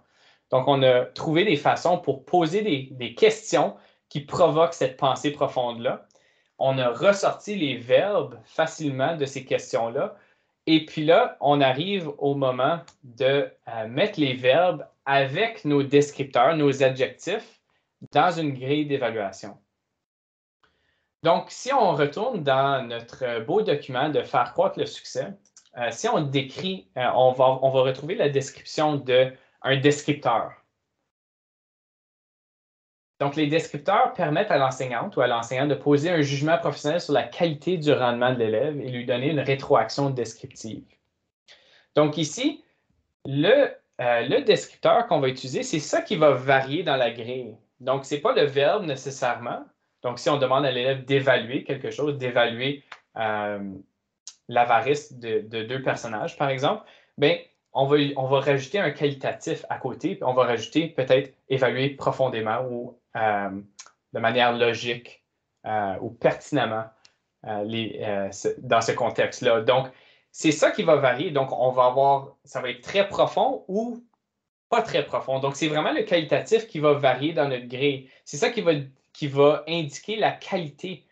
Donc, on a trouvé des façons pour poser des questions qui provoquent cette pensée profonde-là. On a ressorti les verbes facilement de ces questions-là. Et puis là, on arrive au moment de mettre les verbes avec nos descripteurs, nos adjectifs, dans une grille d'évaluation. Donc, si on retourne dans notre beau document de faire croître le succès, si on décrit, on va retrouver la description d'un descripteur. Donc, les descripteurs permettent à l'enseignante ou à l'enseignant de poser un jugement professionnel sur la qualité du rendement de l'élève et lui donner une rétroaction descriptive. Donc ici, le descripteur qu'on va utiliser, c'est ça qui va varier dans la grille. Donc, ce n'est pas le verbe nécessairement. Donc, si on demande à l'élève d'évaluer quelque chose, d'évaluer l'avarice de deux personnages, par exemple, bien, on va rajouter un qualitatif à côté, puis on va rajouter peut-être évaluer profondément ou de manière logique ou pertinemment dans ce contexte-là. Donc, c'est ça qui va varier. Donc, ça va être très profond ou pas très profond. Donc, c'est vraiment le qualitatif qui va varier dans notre grille. C'est ça qui va indiquer la qualité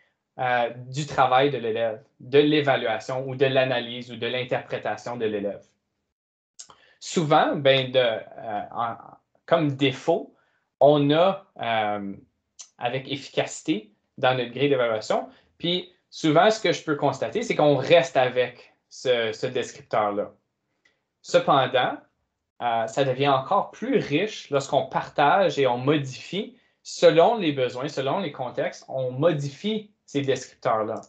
du travail de l'élève, de l'évaluation ou de l'analyse ou de l'interprétation de l'élève. Souvent, comme défaut, on a avec efficacité dans notre grille d'évaluation. Puis souvent, ce que je peux constater, c'est qu'on reste avec ce descripteur-là. Cependant, ça devient encore plus riche lorsqu'on partage et on modifie selon les besoins, selon les contextes, on modifie ces descripteurs-là.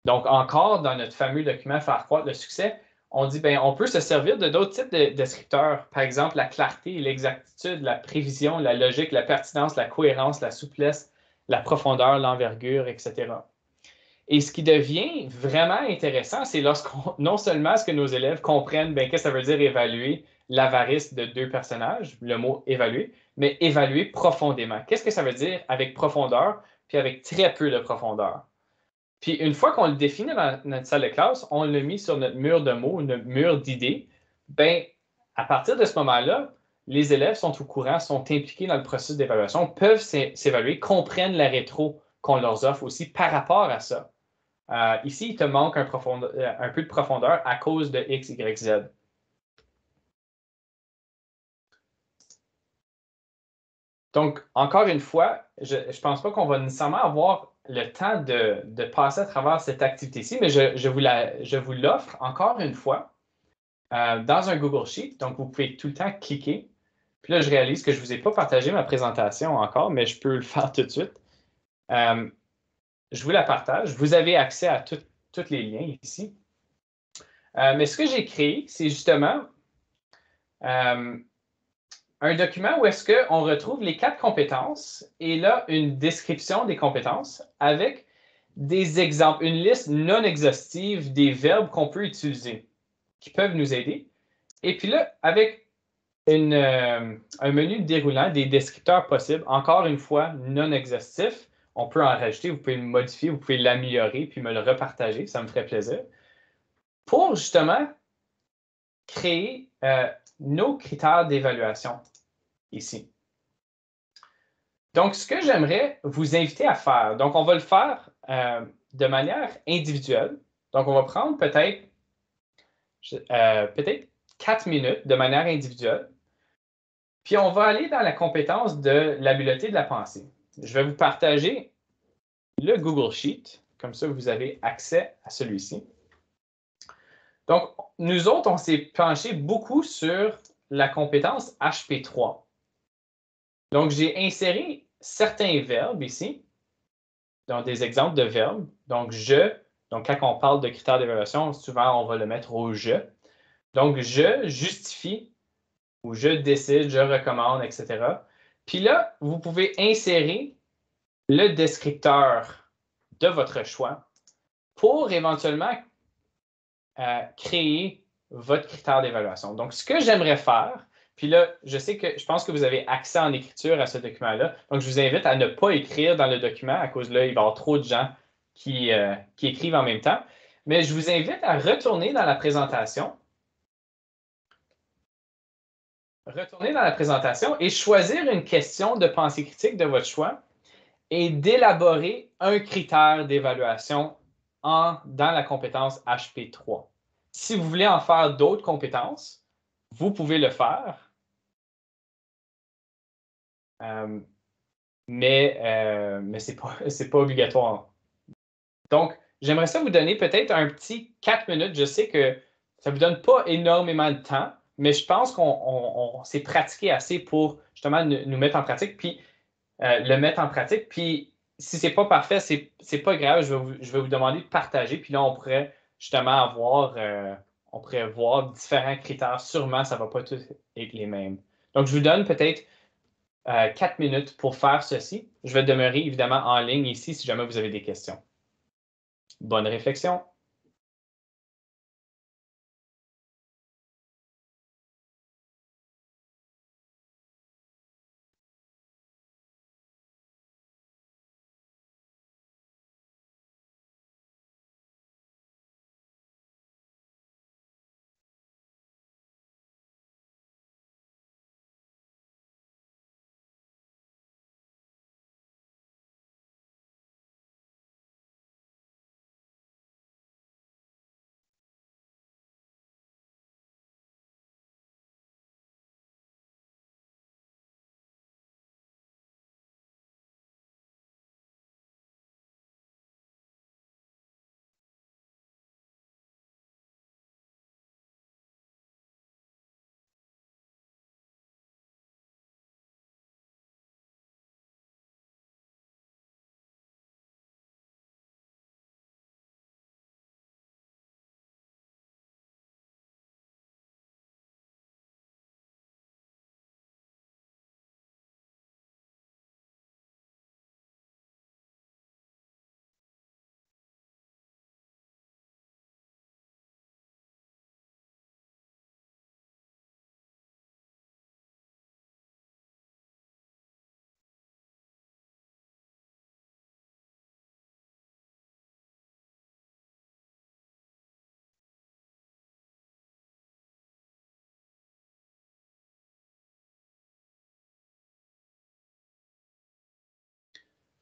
Donc, encore dans notre fameux document Faire croître le succès, on dit, on peut se servir de d'autres types de descripteurs. Par exemple, la clarté, l'exactitude, la prévision, la logique, la pertinence, la cohérence, la souplesse, la profondeur, l'envergure, etc. Et ce qui devient vraiment intéressant, c'est non seulement est-ce que nos élèves comprennent qu'est-ce que ça veut dire évaluer l'avarice de deux personnages, le mot évaluer, mais évaluer profondément. Qu'est-ce que ça veut dire avec profondeur, puis avec très peu de profondeur? Puis une fois qu'on le définit dans notre salle de classe, on l'a mis sur notre mur de mots, notre mur d'idées, à partir de ce moment-là, les élèves sont au courant, sont impliqués dans le processus d'évaluation, peuvent s'évaluer, comprennent la rétro qu'on leur offre aussi par rapport à ça. Ici, il te manque un peu de profondeur à cause de X, Y, Z. Donc, encore une fois, je ne pense pas qu'on va nécessairement avoir le temps de passer à travers cette activité-ci, mais je vous l'offre encore une fois dans un Google Sheet. Donc, vous pouvez tout le temps cliquer. Puis là, je réalise que je ne vous ai pas partagé ma présentation encore, mais je peux le faire tout de suite. Je vous la partage. Vous avez accès à tous les liens ici. Mais ce que j'ai créé, c'est justement un document où est-ce qu'on retrouve les 4 compétences et là, une description des compétences avec des exemples, une liste non exhaustive des verbes qu'on peut utiliser, qui peuvent nous aider. Et puis là, avec un menu déroulant des descripteurs possibles, encore une fois, non exhaustif, on peut en rajouter, vous pouvez le modifier, vous pouvez l'améliorer, puis me le repartager, ça me ferait plaisir, pour justement créer nos critères d'évaluation ici. Donc, ce que j'aimerais vous inviter à faire, donc on va le faire de manière individuelle. Donc, on va prendre peut-être 4 minutes de manière individuelle. Puis, on va aller dans la compétence de l'habileté de la pensée. Je vais vous partager le Google Sheet. Comme ça, vous avez accès à celui-ci. Donc, nous autres, on s'est penché beaucoup sur la compétence HP3. Donc, j'ai inséré certains verbes ici, donc des exemples de verbes. Donc, donc quand on parle de critères d'évaluation, souvent, on va le mettre au je. Donc, je justifie ou je décide, je recommande, etc. Puis là, vous pouvez insérer le descripteur de votre choix pour éventuellement créer votre critère d'évaluation. Donc, ce que j'aimerais faire, puis là, je pense que vous avez accès en écriture à ce document-là. Donc, je vous invite à ne pas écrire dans le document à cause de là, il va y avoir trop de gens qui écrivent en même temps. Mais je vous invite à retourner dans la présentation. Retourner dans la présentation et choisir une question de pensée critique de votre choix et d'élaborer un critère d'évaluation dans la compétence HP3. Si vous voulez en faire d'autres compétences, vous pouvez le faire, euh, mais ce n'est pas obligatoire. Donc, j'aimerais ça vous donner peut-être un petit 4 minutes. Je sais que ça ne vous donne pas énormément de temps, mais je pense qu'on s'est pratiqué assez pour justement nous mettre en pratique. Puis le mettre en pratique. Puis si c'est pas parfait, c'est pas grave. Je vais vous demander de partager. Puis là, on pourrait justement on pourrait voir différents critères. Sûrement, ça va pas tous être les mêmes. Donc, je vous donne peut-être 4 minutes pour faire ceci. Je vais demeurer évidemment en ligne ici si jamais vous avez des questions. Bonne réflexion.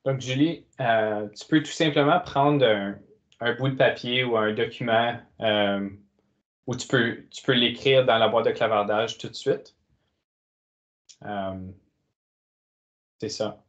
Donc, Julie, tu peux tout simplement prendre un bout de papier ou un document où tu peux l'écrire dans la boîte de clavardage tout de suite. C'est ça.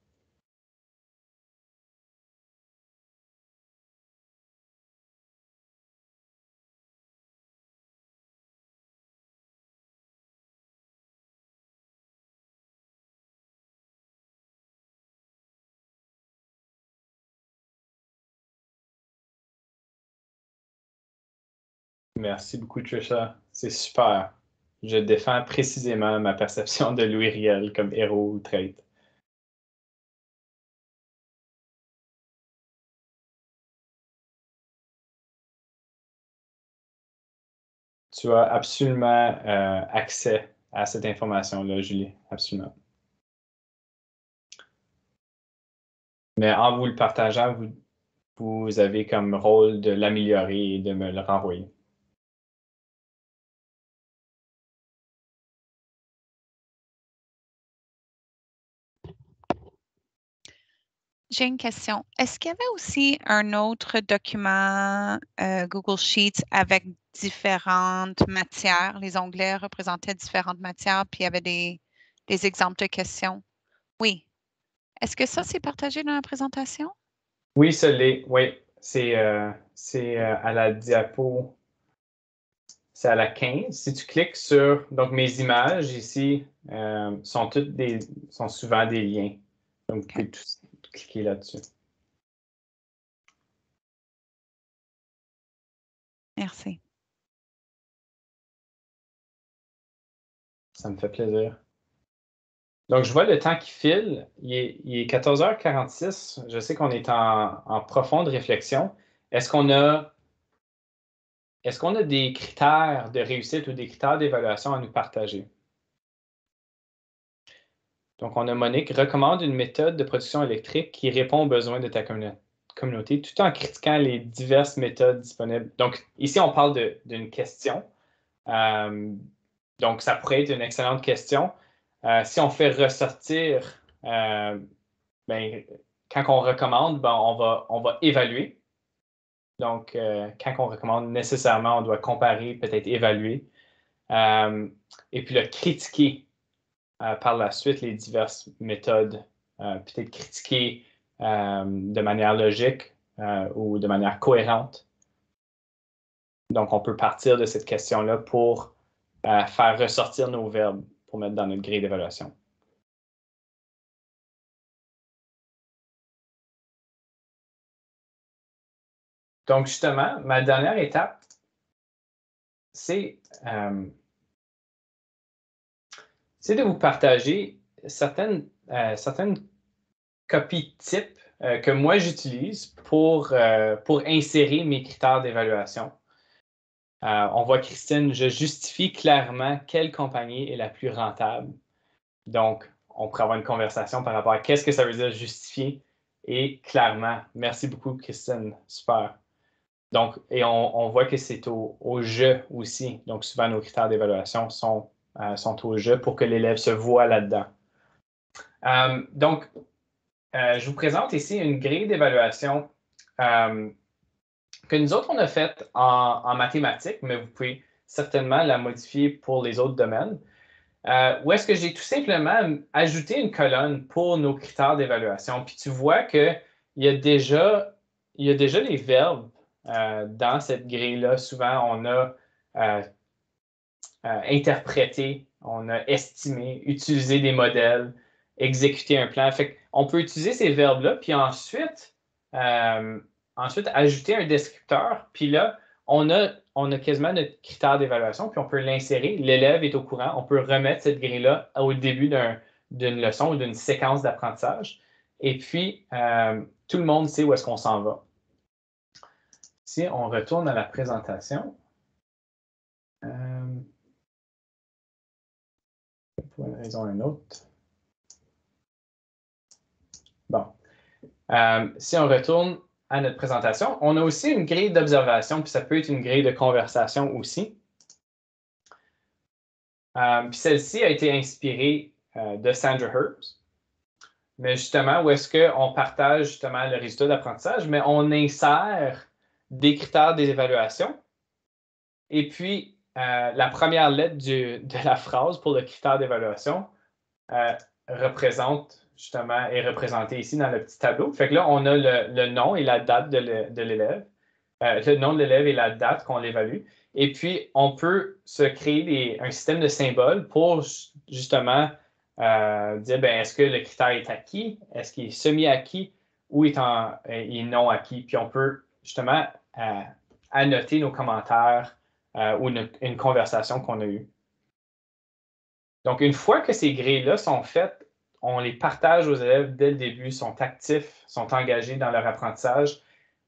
Merci beaucoup, Trisha. C'est super. Je défends précisément ma perception de Louis Riel comme héros ou traître. Tu as absolument accès à cette information-là, Julie. Absolument. Mais en vous le partageant, vous avez comme rôle de l'améliorer et de me le renvoyer. J'ai une question. Est-ce qu'il y avait aussi un autre document Google Sheets avec différentes matières? Les onglets représentaient différentes matières, puis il y avait des exemples de questions. Oui. Est-ce que ça, c'est partagé dans la présentation? Oui, ça l'est. Oui, c'est à la diapo. C'est à la 15. Si tu cliques sur donc mes images ici sont souvent des liens. Donc, vous pouvez tout cliquer là-dessus. Merci. Ça me fait plaisir. Donc, je vois le temps qui file. Il est 14h46. Je sais qu'on est en profonde réflexion. Est-ce qu'on a des critères de réussite ou des critères d'évaluation à nous partager? Donc, on a Monique, recommande une méthode de production électrique qui répond aux besoins de ta communauté tout en critiquant les diverses méthodes disponibles. Donc, ici, on parle d'une question. Donc, ça pourrait être une excellente question. Si on fait ressortir, ben, quand on recommande, ben, on va évaluer. Donc, quand on recommande, nécessairement, on doit comparer, peut-être évaluer. Et puis, le critiquer par la suite les diverses méthodes, peut-être critiquer de manière logique ou de manière cohérente. Donc, on peut partir de cette question-là pour faire ressortir nos verbes pour mettre dans notre grille d'évaluation. Donc, justement, ma dernière étape, c'est de vous partager certaines copies types que moi j'utilise pour insérer mes critères d'évaluation. On voit Christine, je justifie clairement quelle compagnie est la plus rentable. Donc, on pourrait avoir une conversation par rapport à qu'est-ce que ça veut dire justifier et clairement. Merci beaucoup, Christine. Super. Donc, et on voit que c'est au jeu aussi. Donc, souvent, nos critères d'évaluation sont au jeu pour que l'élève se voit là-dedans. Donc, je vous présente ici une grille d'évaluation que nous autres, on a faite en mathématiques, mais vous pouvez certainement la modifier pour les autres domaines. Où est-ce que j'ai tout simplement ajouté une colonne pour nos critères d'évaluation. Puis tu vois qu'il y a déjà les verbes dans cette grille-là. Souvent, on a interprété, on a estimé, utilisé des modèles, exécuté un plan. Fait on peut utiliser ces verbes-là, puis ensuite ajouter un descripteur. Puis là, on a quasiment notre critère d'évaluation, puis on peut l'insérer. L'élève est au courant. On peut remettre cette grille-là au début d'une leçon ou d'une séquence d'apprentissage. Et puis, tout le monde sait où est-ce qu'on s'en va. Si on retourne à la présentation, pour une raison ou une autre. Bon. Si on retourne à notre présentation, on a aussi une grille d'observation, puis ça peut être une grille de conversation aussi. Puis celle-ci a été inspirée de Sandra Herbst. Mais justement, où est-ce qu'on partage justement le résultat d'apprentissage, mais on insère des critères d'évaluation. Et puis, la première lettre de la phrase pour le critère d'évaluation est représentée ici dans le petit tableau. Fait que là, on a le nom et la date de l'élève. Le nom de l'élève et la date qu'on l'évalue. Et puis, on peut se créer un système de symboles pour justement dire est-ce que le critère est acquis, est-ce qu'il est semi-acquis ou il est non acquis. Puis on peut justement annoter nos commentaires ou une conversation qu'on a eue. Donc, une fois que ces grilles-là sont faites, on les partage aux élèves dès le début, sont actifs, sont engagés dans leur apprentissage,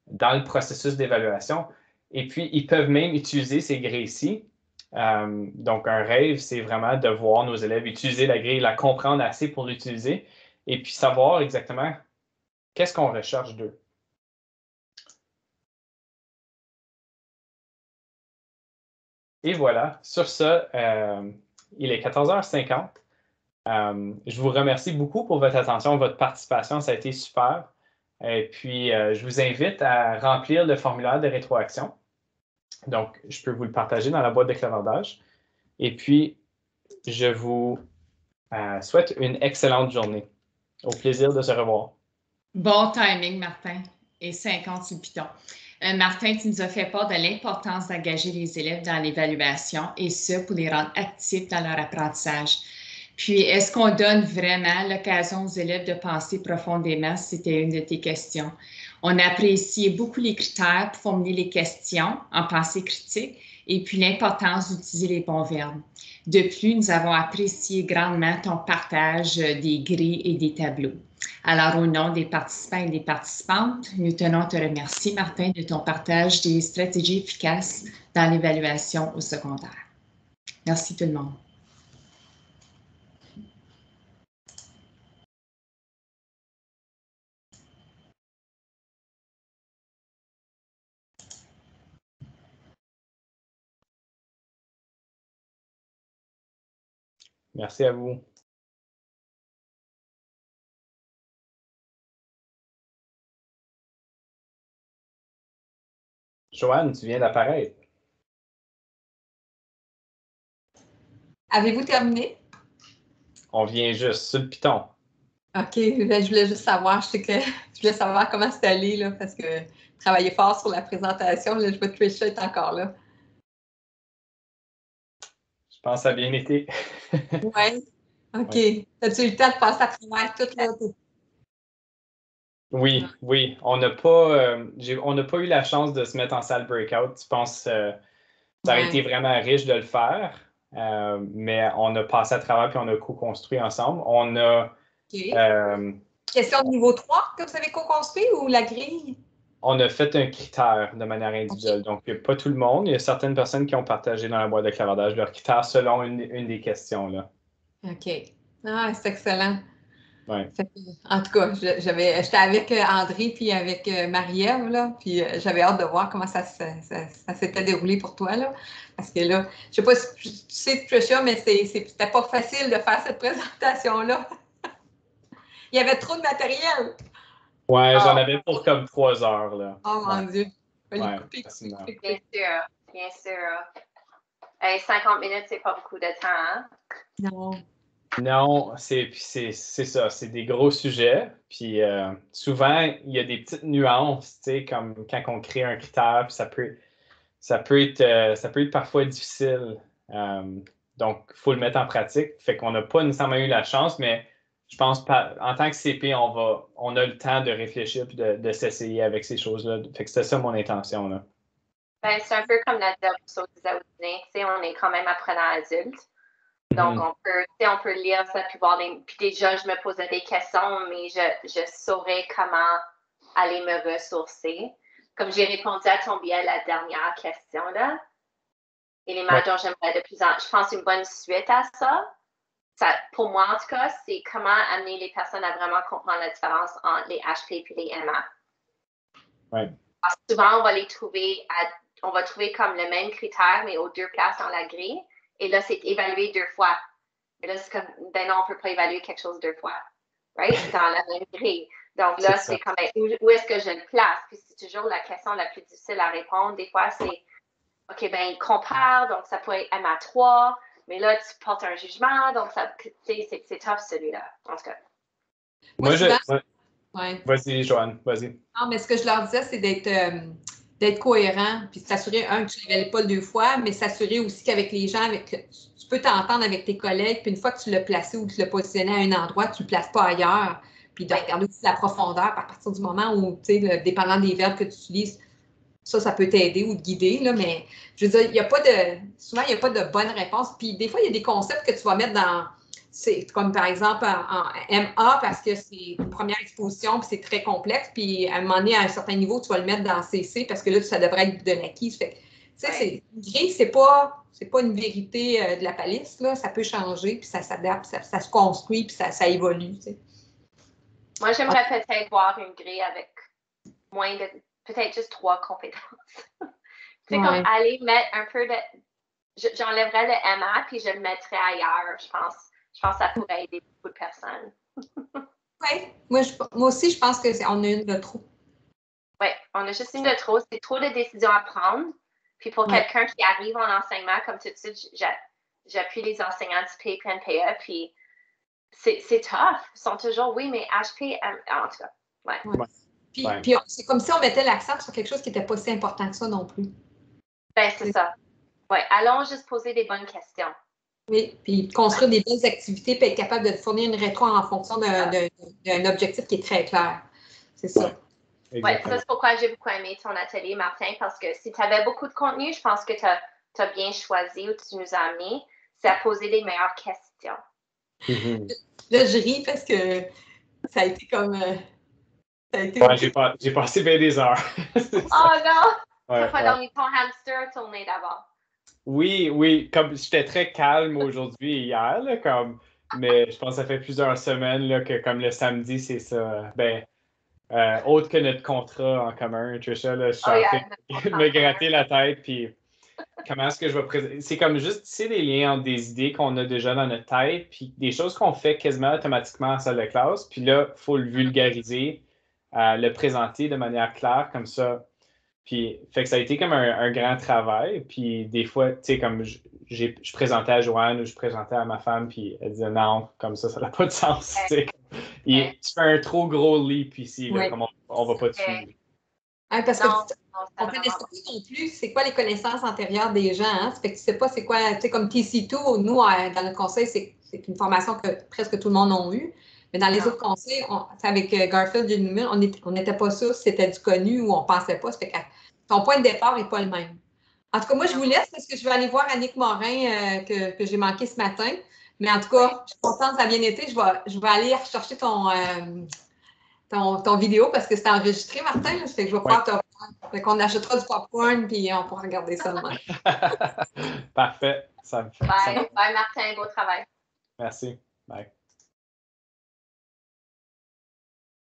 dans le processus d'évaluation. Et puis, ils peuvent même utiliser ces grilles-ci. Donc, un rêve, c'est vraiment de voir nos élèves utiliser la grille, la comprendre assez pour l'utiliser, et puis savoir exactement qu'est-ce qu'on recherche d'eux. Et voilà, sur ça, il est 14h50. Je vous remercie beaucoup pour votre attention, votre participation, ça a été super. Et puis, je vous invite à remplir le formulaire de rétroaction. Donc, je peux vous le partager dans la boîte de clavardage. Et puis, je vous souhaite une excellente journée. Au plaisir de se revoir. Bon timing, Martin. Et 50 sur le piton. Martin, tu nous as fait part de l'importance d'engager les élèves dans l'évaluation et ce, pour les rendre actifs dans leur apprentissage. Puis, est-ce qu'on donne vraiment l'occasion aux élèves de penser profondément? C'était une de tes questions. On a apprécié beaucoup les critères pour formuler les questions en pensée critique et puis l'importance d'utiliser les bons verbes. De plus, nous avons apprécié grandement ton partage des grilles et des tableaux. Alors, au nom des participants et des participantes, nous tenons à te remercier, Martin, de ton partage des stratégies efficaces dans l'évaluation au secondaire. Merci tout le monde. Merci à vous. Joanne, tu viens d'apparaître. Avez-vous terminé? On vient juste sur le piton. OK, ben, je voulais juste savoir, je voulais savoir comment c'était allé, là, parce que travailler fort sur la présentation, là, je vois que Trisha est encore là. Je pense que ça a bien été. Oui. OK. Ouais. As-tu eu le temps de passer à travers tout là? Oui. On n'a pas eu la chance de se mettre en salle breakout. Je pense que ça a été vraiment riche de le faire, mais on a passé à travers puis on a co-construit ensemble. On a... Question de niveau 3 que vous avez co-construit ou la grille? On a fait un critère de manière individuelle. Donc, pas tout le monde. Il y a certaines personnes qui ont partagé dans la boîte de clavardage leurs critères selon une des questions. Là. OK. Ah, c'est excellent. Ouais. En tout cas, j'étais avec André puis avec Marie-Ève, là, puis j'avais hâte de voir comment ça s'était déroulé pour toi, là. Parce que là, je sais pas si tu sais, Tricia, mais c'était pas facile de faire cette présentation-là. Il y avait trop de matériel. Ouais, j'en avais pour comme 3 heures, là. Oh mon Dieu. Ouais, Bien sûr. 50 minutes, c'est pas beaucoup de temps, hein? Non, c'est ça, c'est des gros sujets. Puis souvent, il y a des petites nuances, tu sais, comme quand on crée un critère, puis ça peut être parfois difficile. Donc, il faut le mettre en pratique. Fait qu'on n'a pas nécessairement eu la chance, mais je pense en tant que CP, on a le temps de réfléchir puis de s'essayer avec ces choses-là. Fait que c'était ça mon intention, là. Ben, c'est un peu comme Nadia Rousseau disait au dîner, tu sais, on est quand même apprenant adulte. Donc, on peut lire ça, puis voir puis déjà, je me posais des questions, mais je saurais comment aller me ressourcer. Comme j'ai répondu à ton biais la dernière question, là, et les dont j'aimerais de plus en plus, je pense une bonne suite à ça. Pour moi, en tout cas, c'est comment amener les personnes à vraiment comprendre la différence entre les HP et les MA. Ouais. Parce que souvent, on va trouver comme le même critère, mais aux 2 places dans la grille. Et là, c'est évalué 2 fois. Et là, c'est comme, ben non, on ne peut pas évaluer quelque chose 2 fois, right? Dans la même grille. Donc là, c'est comme, où est-ce que je le place? Puis c'est toujours la question la plus difficile à répondre. Des fois, c'est, OK, ben, il compare, donc ça peut être MA3, mais là, tu portes un jugement, donc c'est tough celui-là, en tout cas. Vas-y, Joanne, vas-y. Non, mais ce que je leur disais, c'est d'être cohérent, puis s'assurer, que tu ne révèles pas 2 fois, mais s'assurer aussi qu'avec les gens, tu peux t'entendre avec tes collègues, puis une fois que tu l'as placé ou que tu l'as positionné à un endroit, tu ne le places pas ailleurs, puis de regarder aussi la profondeur à partir du moment où, tu sais, dépendant des verbes que tu utilises, Ça peut t'aider ou te guider, là, mais je veux dire, souvent, il n'y a pas de bonne réponse. Puis des fois, il y a des concepts que tu vas mettre c'est comme par exemple en MA parce que c'est une première exposition, puis c'est très complexe. Puis à un moment donné, à un certain niveau, tu vas le mettre dans CC parce que là, ça devrait être de l'acquis. Fait tu sais, grille, c'est pas une vérité de la palisse, là. Ça peut changer, puis ça s'adapte, ça se construit, puis ça évolue, tu sais. Moi, j'aimerais peut-être voir une grille avec moins de, peut-être juste 3 compétences. Tu sais, comme aller mettre un peu de, j'enlèverais le MA, puis je le mettrais ailleurs, je pense. Je pense que ça pourrait aider beaucoup de personnes. Oui, moi aussi, je pense qu'on a une de trop. Oui, on a juste une de trop. C'est trop de décisions à prendre. Puis pour quelqu'un qui arrive en enseignement, comme tout de suite, j'appuie les enseignants du PPNPE, puis c'est tough. Ils sont toujours, oui, mais HP, en tout cas, Puis c'est comme si on mettait l'accent sur quelque chose qui n'était pas si important que ça non plus. Ben, c'est ça. Oui, allons juste poser des bonnes questions. Oui, puis construire des belles activités, puis être capable de fournir une rétro en fonction d'un objectif qui est très clair. C'est ça. Oui, ça, c'est pourquoi j'ai beaucoup aimé ton atelier, Martin, parce que si tu avais beaucoup de contenu, je pense que tu as bien choisi où tu nous as amenés, c'est à poser les meilleures questions. Là, je ris parce que ça a été comme... j'ai passé bien des heures. Oh non! Tu n'as pas dormi, ton hamster a tourné d'abord. Oui, comme j'étais très calme aujourd'hui et hier, là, mais je pense que ça fait plusieurs semaines là, que comme le samedi, c'est ça. Ben, autre que notre contrat en commun, Tricia, là, je suis en train de me gratter la tête, puis comment est-ce que je vais présenter? C'est comme juste tisser des liens entre des idées qu'on a déjà dans notre tête, puis des choses qu'on fait quasiment automatiquement en salle de classe, puis là, il faut le vulgariser, le présenter de manière claire, comme ça. Puis, fait que ça a été comme un grand travail. Puis, des fois, tu sais, comme je présentais à Joanne ou je présentais à ma femme, puis elle disait non, comme ça n'a pas de sens. Tu sais. Tu fais un trop gros leap ici, là, comme on va pas te suivre. Parce que on ne connaît pas non plus c'est quoi les connaissances antérieures des gens. Hein? Ça fait que tu sais pas c'est quoi, tu sais, comme TC2, nous, dans notre conseil, c'est une formation que presque tout le monde a eu. Mais dans les autres conseils, avec Garfield et Newman, on n'était pas sûr si c'était du connu ou on ne pensait pas. Ça fait que ton point de départ n'est pas le même. En tout cas, moi, je vous laisse parce que je vais aller voir Annick Morin que j'ai manqué ce matin. Mais en tout cas, je suis contente, ça a bien été. Je vais aller rechercher ton vidéo parce que c'est enregistré, Martin. Là, fait que je vais pouvoir te revoir. Fait qu'on achètera du popcorn puis on pourra regarder ça demain. Parfait. Ça me fait. Bye, Martin. Beau travail. Merci. Bye.